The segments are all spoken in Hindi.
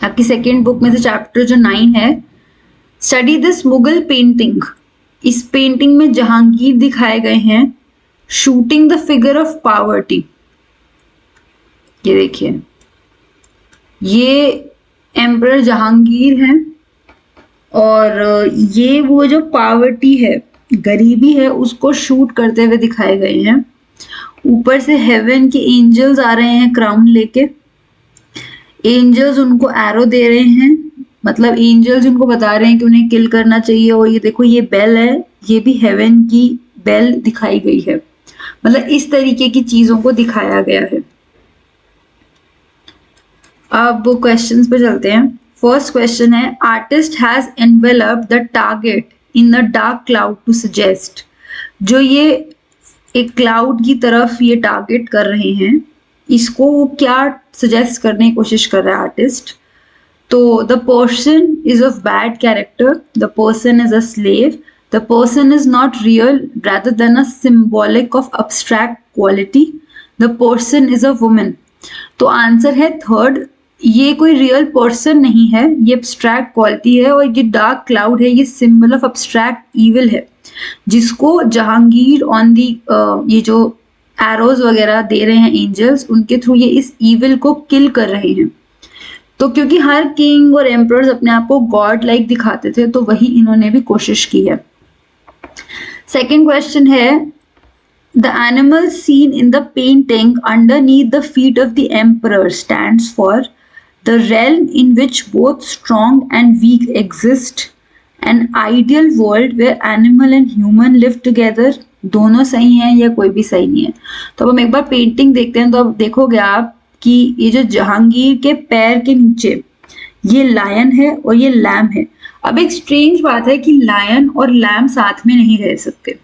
आपकी सेकेंड बुक में से चैप्टर जो 9 है, स्टडी दिस मुगल पेंटिंग। इस पेंटिंग में जहांगीर दिखाए गए हैं shooting the figure of poverty. ये देखिए, ये एम्परर जहांगीर हैं और ये वो जो पावर्टी है, गरीबी है, उसको शूट करते हुए दिखाए गए हैं। ऊपर से हेवन के एंजल्स आ रहे हैं क्राउन लेके। एंजल्स उनको एरो दे रहे हैं, मतलब एंजल्स उनको बता रहे हैं कि उन्हें किल करना चाहिए। और ये देखो, ये बेल है, ये भी हेवन की बेल दिखाई गई है। मतलब इस तरीके की चीजों को दिखाया गया है। अब क्वेश्चंस पे चलते हैं। फर्स्ट क्वेश्चन है, artist has enveloped the target in the dark cloud to suggest. जो ये एक क्लाउड की तरफ ये टारगेट कर रहे हैं, इसको वो क्या सजेस्ट करने की कोशिश कर रहा है आर्टिस्ट? तो the person is of bad character, the person is a slave, the person is not real rather than a symbolic of abstract quality, the person is a woman। तो आंसर है थर्ड, ये कोई रियल पर्सन नहीं है, ये एब्स्ट्रैक्ट क्वालिटी है। और ये डार्क क्लाउड है, ये सिंबल ऑफ एब्स्ट्रैक्ट ईविल है, जिसको जहांगीर ऑन दी ये जो एरोज वगैरह दे रहे हैं एंजल्स, उनके थ्रू ये इस ईविल को किल कर रहे हैं। तो क्योंकि हर किंग और एम्परर्स अपने आप को गॉड लाइक दिखाते थे, तो वही इन्होंने भी कोशिश की है। सेकेंड क्वेश्चन है, the animal seen in the painting underneath the feet of the emperor stands for the realm in which both strong and weak exist, an ideal world where animal and human live together। दोनों सही हैं या कोई भी सही नहीं है? तो अब हम एक बार पेंटिंग देखते हैं। तो अब देखोगे आप कि ये जो जहांगीर के पैर के नीचे ये लायन है और ये लैम है। अब एक स्ट्रेंज बात है कि लायन और लैम साथ में नहीं रह सकते,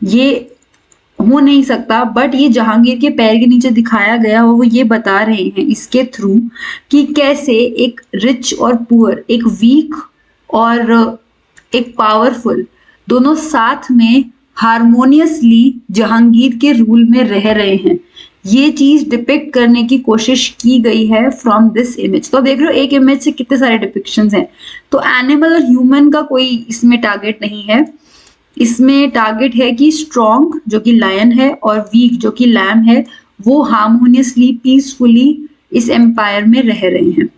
ये हो नहीं सकता। बट ये जहांगीर के पैर के नीचे दिखाया गया और वो ये बता रहे हैं इसके थ्रू कि कैसे एक रिच और पुअर, एक वीक और एक पावरफुल, दोनों साथ में हारमोनियसली जहांगीर के रूल में रह रहे हैं। ये चीज डिपिक्ट करने की कोशिश की गई है फ्रॉम दिस इमेज। तो देख रहे हो, एक इमेज से कितने सारे डिपिक्शंस हैं। तो एनिमल और ह्यूमन का कोई इसमें टारगेट नहीं है, इसमें टारगेट है कि स्ट्रॉन्ग जो कि लायन है और वीक जो कि लैम है, वो हार्मोनियसली पीसफुली इस एम्पायर में रह रहे हैं।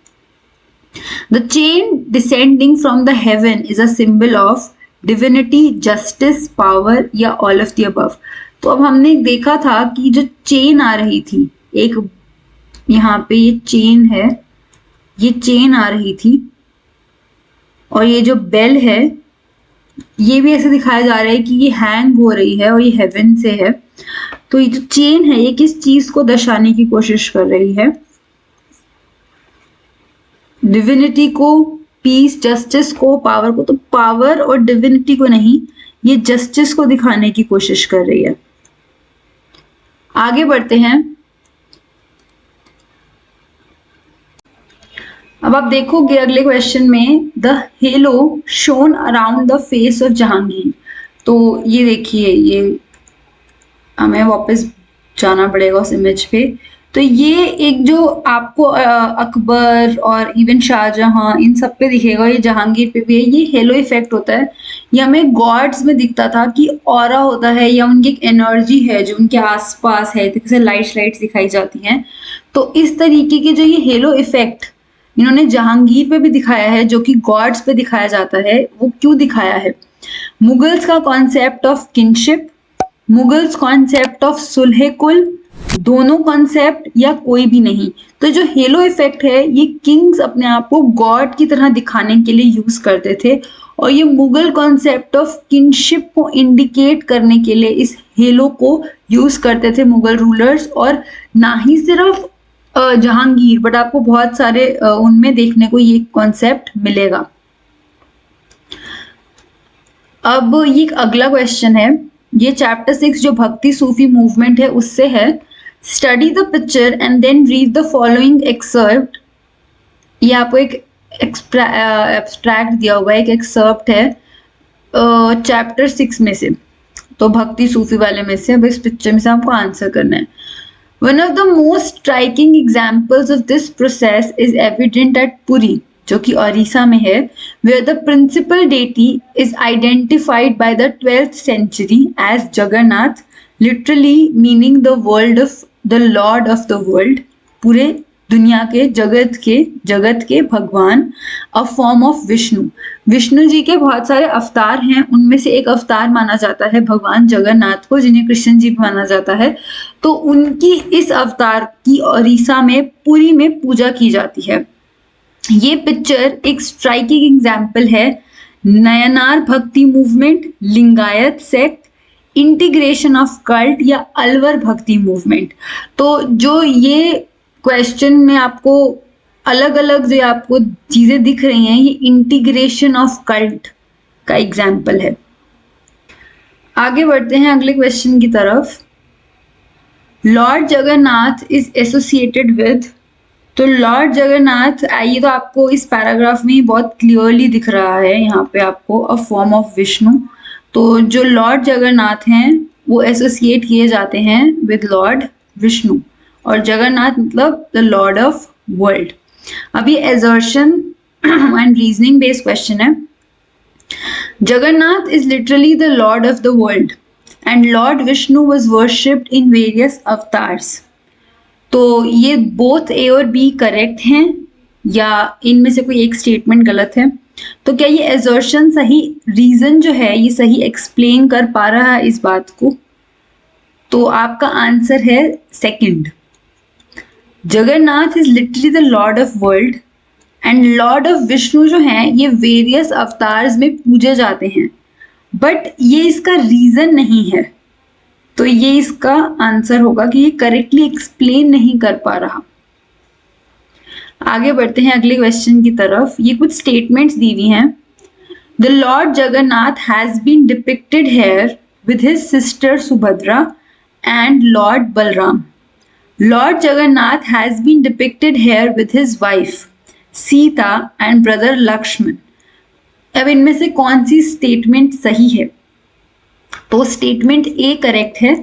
The chain descending from the heaven is a symbol of divinity, justice, power या ऑल ऑफ द अबव। तो अब हमने देखा था कि जो चेन आ रही थी, एक यहाँ पे ये चेन है, ये चेन आ रही थी, और ये जो बेल है ये भी ऐसे दिखाया जा रहा है कि ये हैंग हो रही है और ये हेवन से है। तो ये जो चेन है ये किस चीज को दर्शाने की कोशिश कर रही है? डिविनिटी को, पीस, जस्टिस को, पावर को। तो पावर और डिविनिटी को नहीं, ये जस्टिस को दिखाने की कोशिश कर रही है। आगे बढ़ते हैं। अब आप देखोगे अगले क्वेश्चन में, the hello shown around the face of Jahangir. तो ये देखिए, ये हमें वापस जाना पड़ेगा उस इमेज पे। तो ये एक जो आपको अकबर और इवन शाहजहां इन सब पे दिखेगा, ये जहांगीर पे भी है। ये हेलो इफेक्ट होता है। ये हमें गॉड्स में दिखता था कि ऑरा होता है या उनकी एक एनर्जी है जो उनके आसपास है, जैसे लाइट्स दिखाई जाती हैं। तो इस तरीके के जो ये हेलो इफेक्ट इन्होंने जहांगीर पे भी दिखाया है, जो कि गॉड्स पे दिखाया जाता है। वो क्यों दिखाया है? मुगल्स का concept of kinship, Mughals concept of sulh kul, दोनों कॉन्सेप्ट या कोई भी नहीं। तो जो हेलो इफेक्ट है ये किंग्स अपने आप को गॉड की तरह दिखाने के लिए यूज करते थे, और ये मुगल कॉन्सेप्ट ऑफ किनशिप को इंडिकेट करने के लिए इस हेलो को यूज करते थे मुगल रूलर्स। और ना ही सिर्फ जहांगीर, बट आपको बहुत सारे उनमें देखने को ये कॉन्सेप्ट मिलेगा। अब ये अगला क्वेश्चन है, ये चैप्टर 6 जो भक्ति सूफी मूवमेंट है उससे है। Study the picture and then read the following excerpt. ये आपको एक एब्स्ट्रैक्ट दिया हुआ है, एक एक्सर्प्ट है चैप्टर 6 में से, तो भक्ति सूफी वाले में से। अब इस पिक्चर में से आपको आंसर करना है। One of the most striking examples of this process is evident at Puri, जो कि ओडिशा में है, where the principal deity is identified by the 12th century as Jagannath, literally meaning the Lord of the world, पूरे दुनिया के जगत के भगवान, a form of Vishnu. Vishnu ji के बहुत सारे अवतार हैं, उनमें से एक अवतार माना जाता है भगवान जगन्नाथ को, जिन्हें कृष्ण जी भी माना जाता है। तो उनकी इस अवतार की ओडिशा में पुरी में पूजा की जाती है। ये पिक्चर एक स्ट्राइकिंग एग्जाम्पल है नयनार भक्ति movement, Lingayat sect, integration of cult या अलवर भक्ति मूवमेंट। तो जो ये क्वेश्चन में आपको अलग अलग जो आपको चीजें दिख रही हैं, ये इंटीग्रेशन ऑफ कल्ट का एग्जाम्पल है। आगे बढ़ते हैं अगले क्वेश्चन की तरफ। Lord Jagannath is associated with, तो लॉर्ड जगन्नाथ, ये तो आपको इस पैराग्राफ में ही बहुत क्लियरली दिख रहा है, यहाँ पे आपको अ फॉर्म ऑफ विष्णु। तो जो लॉर्ड जगन्नाथ हैं वो एसोसिएट किए जाते हैं विद लॉर्ड विष्णु, और जगन्नाथ मतलब द लॉर्ड ऑफ वर्ल्ड। अभी assertion and reasoning based question है। Jagannath is literally the lord of the world and lord Vishnu was worshipped in various avatars. तो ये बोथ ए और बी करेक्ट हैं या इनमें से कोई एक स्टेटमेंट गलत है? तो क्या ये एजर्शन सही, रीजन जो है ये सही एक्सप्लेन कर पा रहा है इस बात को? तो आपका आंसर है second. Jagannath is literally the lord of world and Lord of Vishnu जो हैं ये वेरियस अवतार्स में पूजे जाते हैं, बट ये इसका रीजन नहीं है। तो ये इसका आंसर होगा कि ये करेक्टली एक्सप्लेन नहीं कर पा रहा। आगे बढ़ते हैं अगले क्वेश्चन की तरफ। ये कुछ स्टेटमेंट्स दी हुई हैं। The Lord Jagannath has been depicted here with his sister Subhadra and Lord Balaram. Lord Jagannath has been depicted here with his wife Sita and brother Lakshman. अब इनमें से कौन सी स्टेटमेंट सही है? तो स्टेटमेंट ए करेक्ट है,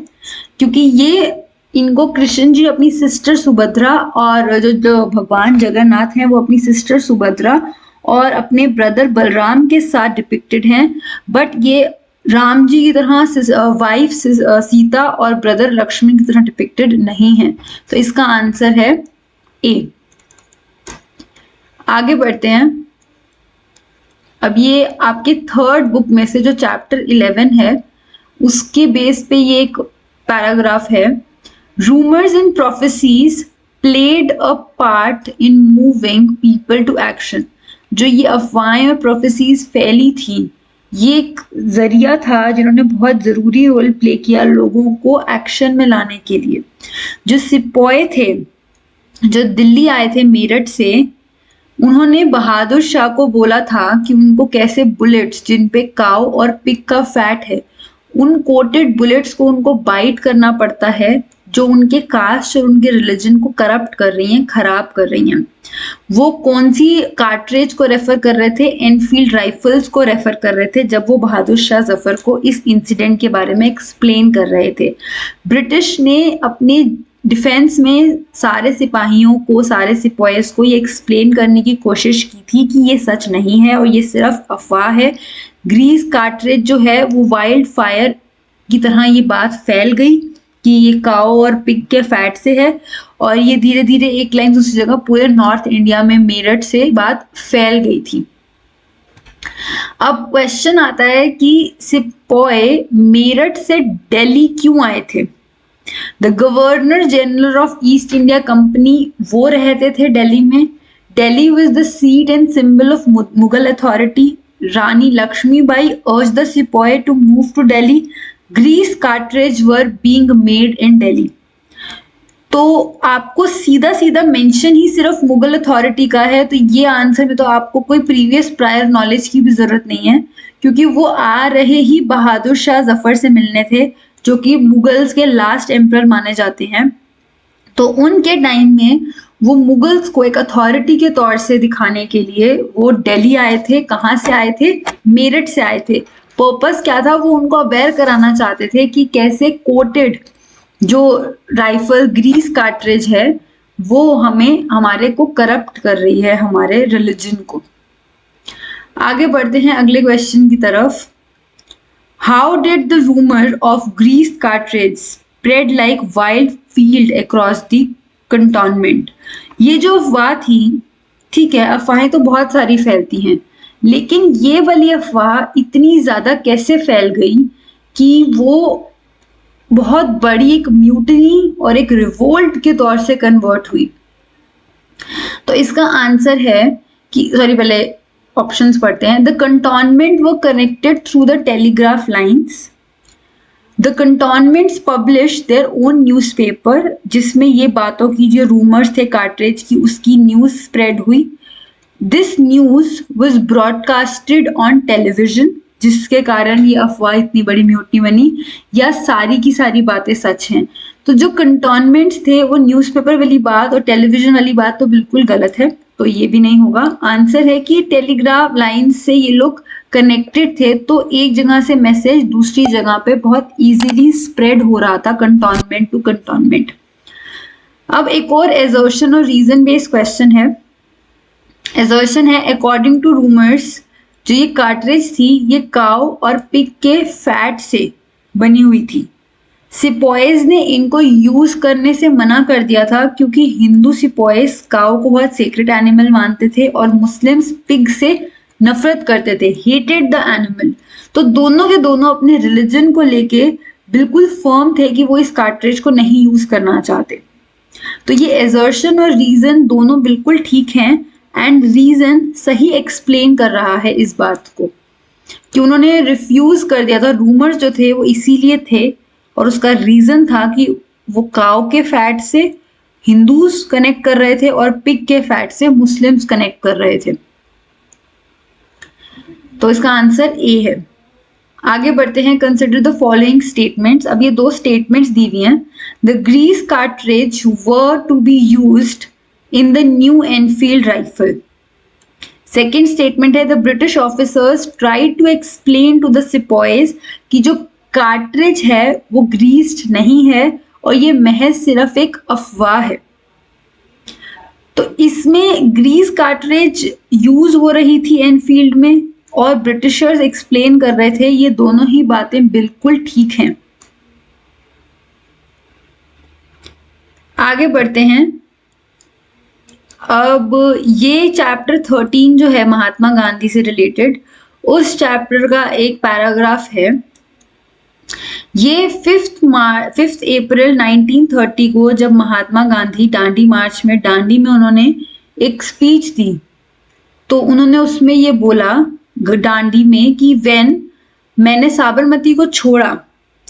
क्योंकि ये इनको कृष्ण जी अपनी सिस्टर सुभद्रा और जो भगवान जगन्नाथ हैं वो अपनी सिस्टर सुभद्रा और अपने ब्रदर बलराम के साथ डिपिक्टेड हैं, बट ये राम जी की तरह वाइफ सीता और ब्रदर लक्ष्मण की तरह डिपिक्टेड नहीं है। तो इसका आंसर है ए। आगे बढ़ते हैं। अब ये आपके थर्ड बुक में से जो चैप्टर 11 है उसके बेस पे ये एक पैराग्राफ है। Rumours and prophecies played a part in moving people to action. जो ये अफवाहें और प्रोफेसीज फैली थी, ये एक जरिया था जिन्होंने बहुत ज़रूरी रोल प्ले किया लोगों को एक्शन में लाने के लिए। जो सिपाही थे जो दिल्ली आए थे मेरठ से, उन्होंने बहादुर शाह को बोला था कि उनको कैसे बुलेट्स जिन पे काऊ और पिग का फैट है, उन कोटेड बुलेट्स को उनको बाइट करना पड़ता है जो उनके कास्ट और उनके रिलीजन को करप्ट कर रही हैं, खराब कर रही हैं। वो कौन सी कार्ट्रेज को रेफर कर रहे थे? एनफील्ड राइफल्स को रेफर कर रहे थे जब वो बहादुर शाह जफर को इस इंसिडेंट के बारे में एक्सप्लेन कर रहे थे। ब्रिटिश ने अपने डिफेंस में सारे सिपाहियों को, सारे सिपाहीज को ये एक्सप्लेन करने की कोशिश की थी कि ये सच नहीं है और ये सिर्फ अफवाह है। ग्रीस कार्ट्रेज जो है वो वाइल्ड फायर की तरह ये बात फैल गई कि ये काओ और पिग के फैट से है, और ये धीरे धीरे एक लाइन दूसरी जगह पूरे नॉर्थ इंडिया में मेरठ से बात फैल गई थी। अब क्वेश्चन आता है कि सिपाही मेरठ से दिल्ली क्यों आए थे? The governor general of East India Company वो रहते थे दिल्ली में। Delhi was the seat and symbol of Mughal authority. Rani Lakshmibai urged the sepoy to move to Delhi. Grease cartridge were being made in Delhi. तो आपको सीधा सीधा मेंशन ही सिर्फ मुगल अथॉरिटी का है, तो ये आंसर में तो आपको कोई प्रीवियस प्रायर नॉलेज की भी जरूरत नहीं है, क्योंकि वो आ रहे ही बहादुर शाह जफर से मिलने थे जो कि मुगल्स के लास्ट एम्परर माने जाते हैं। तो उनके टाइम में वो मुगल्स को एक अथॉरिटी के तौर से दिखाने के लिए वो दिल्ली आए थे। कहाँ से आए थे? मेरठ से आए थे। पर्पस क्या था? वो उनको अवेयर कराना चाहते थे कि कैसे कोटेड जो राइफल ग्रीस कार्ट्रिज है वो हमें हमारे को करप्ट कर रही है, हमारे रिलीजन को। आगे बढ़ते हैं अगले क्वेश्चन की तरफ। How did the rumour of grease cartridge spread like wild field across the cantonment? ये जो अफवाह थी, ठीक है, अफवाहें तो बहुत सारी फैलती हैं, लेकिन ये वाली अफवाह इतनी ज्यादा कैसे फैल गई कि वो बहुत बड़ी एक म्यूटनी और एक रिवोल्ट के तौर से कन्वर्ट हुई? तो इसका आंसर है कि पहले ऑप्शंस पढ़ते हैं। The cantonment were connected through the telegraph lines. The cantonments publish their own newspaper, जिसमें ये बातों की जो रूमर्स थे कार्ट्रिज की उसकी न्यूज़ स्प्रेड हुई। This news was broadcasted on television, जिसके कारण ये अफवाह इतनी बड़ी म्यूटनी बनी, या सारी की सारी बातें सच हैं? तो जो कंटोनमेंट्स थे वो न्यूज़पेपर वाली बात और टेलीविजन वाली बात तो बिल्कुल गलत है, तो ये भी नहीं होगा। आंसर है कि टेलीग्राफ लाइन से ये लोग कनेक्टेड थे, तो एक जगह से मैसेज दूसरी जगह पे बहुत इजीली स्प्रेड हो रहा था कंटोनमेंट टू कंटोनमेंट। अब एक और एजर्शन और रीजन बेस्ड क्वेश्चन है। एजर्शन है अकॉर्डिंग टू रूमर्स जो ये कार्ट्रिज थी ये काउ और पिग के फैट से बनी हुई थी। सिपॉयज ने इनको यूज करने से मना कर दिया था क्योंकि हिंदू सिपॉयज काउ को बहुत सीक्रेट एनिमल मानते थे और मुस्लिम्स पिग से नफरत करते थे, हेटेड द एनिमल। तो दोनों के दोनों अपने रिलीजन को लेके बिल्कुल फर्म थे कि वो इस कार्ट्रिज को नहीं यूज करना चाहते। तो ये एजर्शन और रीजन दोनों बिल्कुल ठीक हैं, एंड रीजन सही एक्सप्लेन कर रहा है इस बात को कि उन्होंने रिफ्यूज कर दिया था। रूमर्स जो थे वो इसीलिए थे और उसका रीजन था कि वो काउ के फैट से हिंदूज कनेक्ट कर रहे थे और पिग के फैट से मुस्लिम्स कनेक्ट कर रहे थे। तो इसका आंसर ए है। आगे बढ़ते हैं। Consider the following statements. अब ये दो स्टेटमेंट्स दी हुई हैं। The grease cartridge were to be used in the new Enfield rifle. Second statement है, the British officers tried to explain to the sepoys कि जो कार्ट्रिज है वो ग्रीस्ड नहीं है और ये महज सिर्फ एक अफवाह है। तो इसमें ग्रीस कार्ट्रिज यूज हो रही थी एनफील्ड में और ब्रिटिशर्स एक्सप्लेन कर रहे थे, ये दोनों ही बातें बिल्कुल ठीक हैं। आगे बढ़ते हैं। अब ये चैप्टर 13 जो है महात्मा गांधी से रिलेटेड, उस चैप्टर का एक पैराग्राफ है। ये 5 अप्रैल 1930 को जब महात्मा गांधी दांडी मार्च में दांडी में उन्होंने एक स्पीच दी, तो उन्होंने उसमें ये बोला दांडी में कि मैंने साबरमती को छोड़ा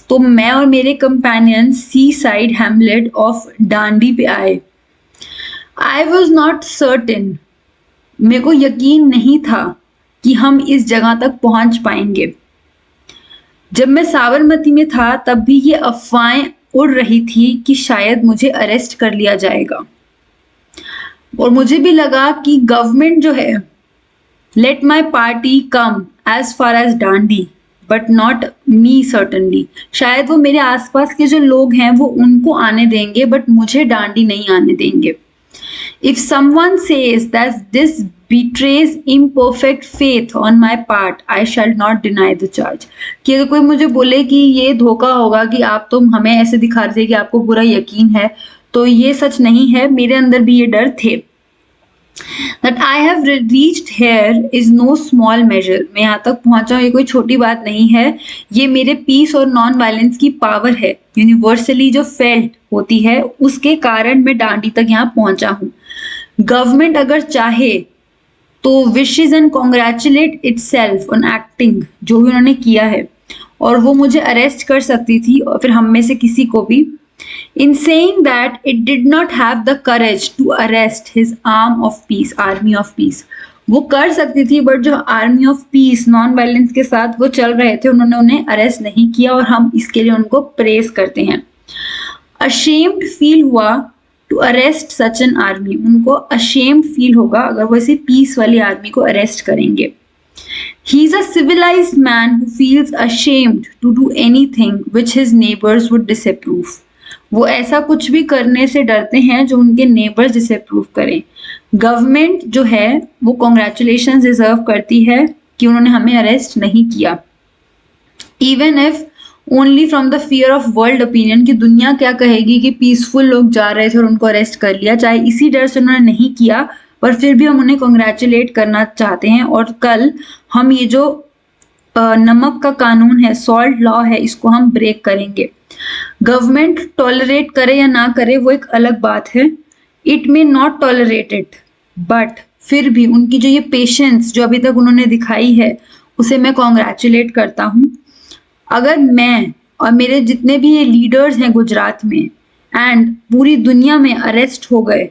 तो मैं और मेरे companion sea side hamlet of Dandi पे आए। I was not certain, मेरे को यकीन नहीं था कि हम इस जगह तक पहुंच पाएंगे। जब मैं साबरमती में था तब भी ये अफवाहें उड़ रही थी कि शायद मुझे अरेस्ट कर लिया जाएगा और मुझे भी लगा कि गवर्नमेंट जो है let my party come as far as Dandi but not me certainly, शायद वो मेरे आसपास के जो लोग हैं वो उनको आने देंगे बट मुझे दांडी नहीं आने देंगे। If someone says that this betrays imperfect faith on my part, I shall not deny the charge. कि अगर कोई मुझे बोले कि ये धोखा होगा कि आप तुम हमें ऐसे दिखा रहे थे कि आपको पूरा यकीन है, तो ये सच नहीं है, मेरे अंदर भी ये डर थे। That I have reached here is no small measure. मैं यहाँ तक पहुँचा हूँ ये कोई छोटी बात नहीं है, ये मेरे पीस और नॉन वायलेंस की पावर है, यूनिवर्सली जो फेल्ट होती है उसके कारण मैं दांडी तक यहाँ पहुँचा हूँ। गवर्नमेंट अगर चाहे तो wishes and congratulate itself on acting, जो भी उन्होंने किया है, और वो मुझे अरेस्ट कर सकती थी और फिर हम में से किसी को भी। In saying that it did not have the courage to arrest his arm of peace, army of peace. वो कर सकती थी बट जो army of peace non violence के साथ वो चल रहे थे उन्होंने उन्हें अरेस्ट नहीं किया और हम इसके लिए उनको प्रेज करते हैं। ashamed फील हुआ to arrest such an army, उनको ashamed फील होगा अगर वो ऐसे पीस वाली आर्मी को अरेस्ट करेंगे। He is a civilized man who feels ashamed to do anything which his neighbors would disapprove. वो ऐसा कुछ भी करने से डरते हैं जो उनके नेबर्स डिसअप्रूव करें। गवर्नमेंट जो है वो कॉन्ग्रेचुलेशन डिजर्व करती है कि उन्होंने हमें अरेस्ट नहीं किया, even if only from the fear of world opinion, कि दुनिया क्या कहेगी कि पीसफुल लोग जा रहे थे और उनको अरेस्ट कर लिया, चाहे इसी डर से उन्होंने नहीं किया, पर फिर भी हम उन्हें कॉन्ग्रेचुलेट करना चाहते हैं। और कल हम ये जो नमक का कानून है, सॉल्ट लॉ है, इसको हम ब्रेक करेंगे। गवर्नमेंट टॉलरेट करे या ना करे वो एक अलग बात है, it may not tolerate it, but फिर भी उनकी जो ये पेशेंस जो अभी तक उन्होंने दिखाई है उसे मैं कॉन्ग्रेचुलेट करता हूँ। अगर मैं और मेरे जितने भी ये लीडर्स हैं गुजरात में एंड पूरी दुनिया में अरेस्ट हो गए,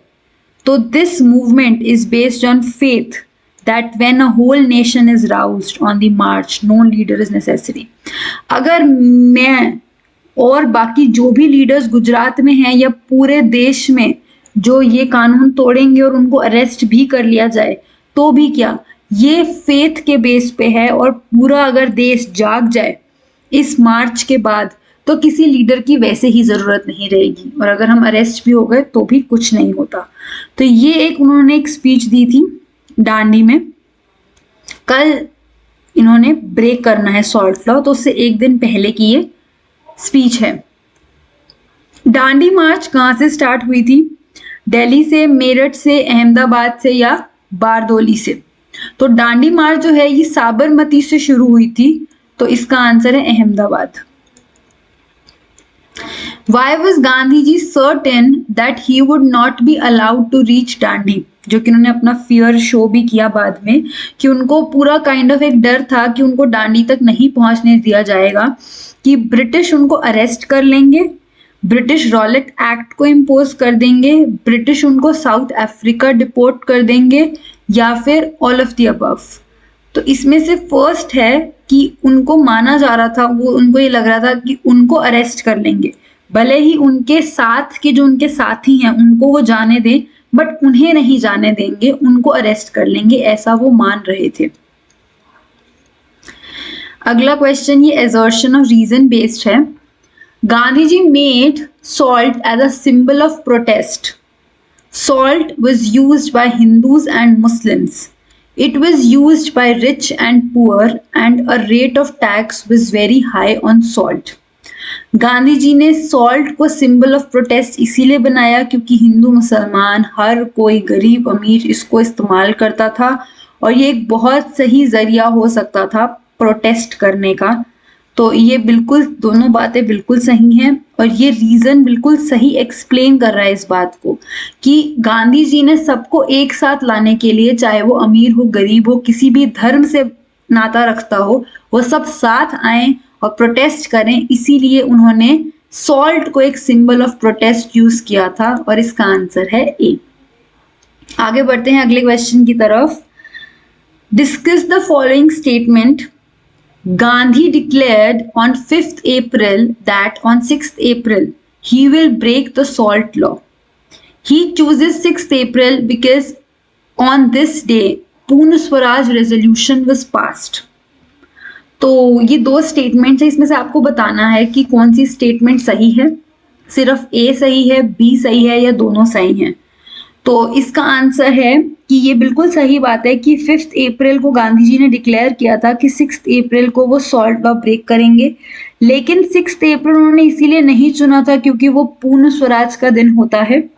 तो this movement is based on faith that when a whole nation is roused on the march, no leader is necessary. अगर मैं और बाकी जो भी लीडर्स गुजरात में हैं या पूरे देश में जो ये कानून तोड़ेंगे और उनको अरेस्ट भी कर लिया जाए, तो भी क्या, ये फेथ के बेस पे है। और पूरा अगर देश जाग जाए इस मार्च के बाद, तो किसी लीडर की वैसे ही जरूरत नहीं रहेगी, और अगर हम अरेस्ट भी हो गए तो भी कुछ नहीं होता। तो ये एक उन्होंने एक स्पीच दी थी डांडी में, कल इन्होंने ब्रेक करना है सॉल्ट लॉ, तो उससे एक दिन पहले की ये स्पीच है। डांडी मार्च कहाँ से स्टार्ट हुई थी? दिल्ली से, मेरठ से, अहमदाबाद से या बारदोली से? तो डांडी मार्च जो है ये साबरमती से शुरू हुई थी, तो इसका आंसर है Ahmedabad. Why was Gandhi ji certain that he would not be allowed to reach Dandi? जो कि उन्होंने अपना फियर शो भी किया बाद में, कि उनको पूरा काइंड ऑफ एक डर था कि उनको डांडी तक नहीं पहुंचने दिया जाएगा, कि ब्रिटिश उनको अरेस्ट कर लेंगे, ब्रिटिश रॉलेट एक्ट को इम्पोज कर देंगे, ब्रिटिश उनको साउथ अफ्रीका डिपोर्ट कर देंगे, या फिर ऑल ऑफ द अबव। तो इसमें से फर्स्ट है कि उनको माना जा रहा था, वो उनको ये लग रहा था कि उनको अरेस्ट कर लेंगे, भले ही उनके साथ के जो उनके साथी हैं उनको वो जाने दें, बट उन्हें नहीं जाने देंगे, उनको अरेस्ट कर लेंगे, ऐसा वो मान रहे थे। अगला क्वेश्चन ये एजर्शन ऑफ रीजन बेस्ड है। Gandhi ji made salt as a symbol of protest. Salt was used by Hindus and Muslims. It was used by rich and poor, and a rate of tax was very high on salt. Gandhi ji ने सॉल्ट को सिंबल ऑफ प्रोटेस्ट इसीलिए बनाया क्योंकि हिंदू मुसलमान हर कोई गरीब अमीर इसको इस्तेमाल करता था, और ये एक बहुत सही जरिया हो सकता था प्रोटेस्ट करने का। तो ये बिल्कुल दोनों बातें बिल्कुल सही हैं, और ये रीजन बिल्कुल सही एक्सप्लेन कर रहा है इस बात को कि गांधी जी ने सबको एक साथ लाने के लिए, चाहे वो अमीर हो गरीब हो, किसी भी धर्म से नाता रखता हो, वो सब साथ आए और प्रोटेस्ट करें, इसीलिए उन्होंने सॉल्ट को एक सिंबल ऑफ प्रोटेस्ट यूज किया था, और इसका आंसर है ए। आगे बढ़ते हैं अगले क्वेश्चन की तरफ। Discuss the following statement. Gandhi declared on 5th April that on 6th April he will break the salt law. He chooses 6th April because on this day Purna Swaraj resolution was passed. तो ये दो स्टेटमेंट्स है, इसमें से आपको बताना है कि कौन सी स्टेटमेंट सही है, सिर्फ ए सही है, बी सही है, या दोनों सही हैं। तो इसका आंसर है कि ये बिल्कुल सही बात है कि 5th अप्रैल को गांधी जी ने डिक्लेयर किया था कि 6th अप्रैल को वो सॉल्ट लॉ ब्रेक करेंगे, लेकिन 6th अप्रैल उन्होंने इसीलिए नहीं चुना था क्योंकि वो पूर्ण स्वराज का दिन होता है।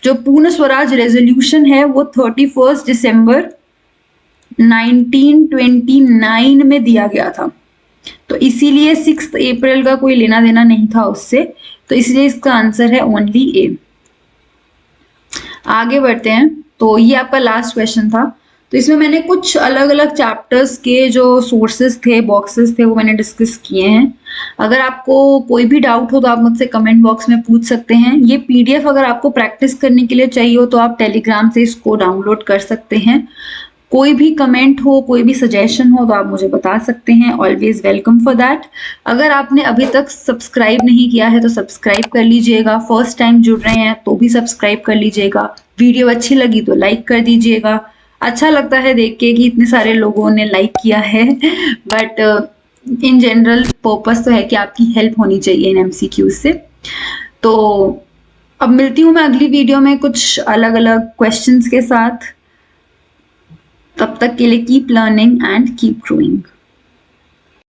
जो पूर्ण स्वराज रेजोल्यूशन है वो 31 दिसंबर 1929 में दिया गया था, तो इसीलिए 6th अप्रैल का कोई लेना देना नहीं था उससे, तो इसलिए इसका आंसर है ओनली ए। आगे बढ़ते हैं। तो ये आपका लास्ट क्वेश्चन था, तो इसमें मैंने कुछ अलग अलग चैप्टर्स के जो सोर्सेज थे, बॉक्सेस थे, वो मैंने डिस्कस किए हैं। अगर आपको कोई भी डाउट हो तो आप मुझसे कमेंट बॉक्स में पूछ सकते हैं। ये पीडीएफ अगर आपको प्रैक्टिस करने के लिए चाहिए हो तो आप टेलीग्राम से इसको डाउनलोड कर सकते हैं। कोई भी कमेंट हो, कोई भी सजेशन हो तो आप मुझे बता सकते हैं, ऑलवेज वेलकम फॉर दैट। अगर आपने अभी तक सब्सक्राइब नहीं किया है तो सब्सक्राइब कर लीजिएगा, फर्स्ट टाइम जुड़ रहे हैं तो भी सब्सक्राइब कर लीजिएगा, वीडियो अच्छी लगी तो लाइक कर दीजिएगा। अच्छा लगता है देख के कि इतने सारे लोगों ने लाइक किया है, बट इन जनरल पर्पस तो है कि आपकी हेल्प होनी चाहिए इन एमसीक्यूज से। तो अब मिलती हूँ मैं अगली वीडियो में कुछ अलग अलग क्वेश्चंस के साथ। तब तक के लिए keep learning and keep growing.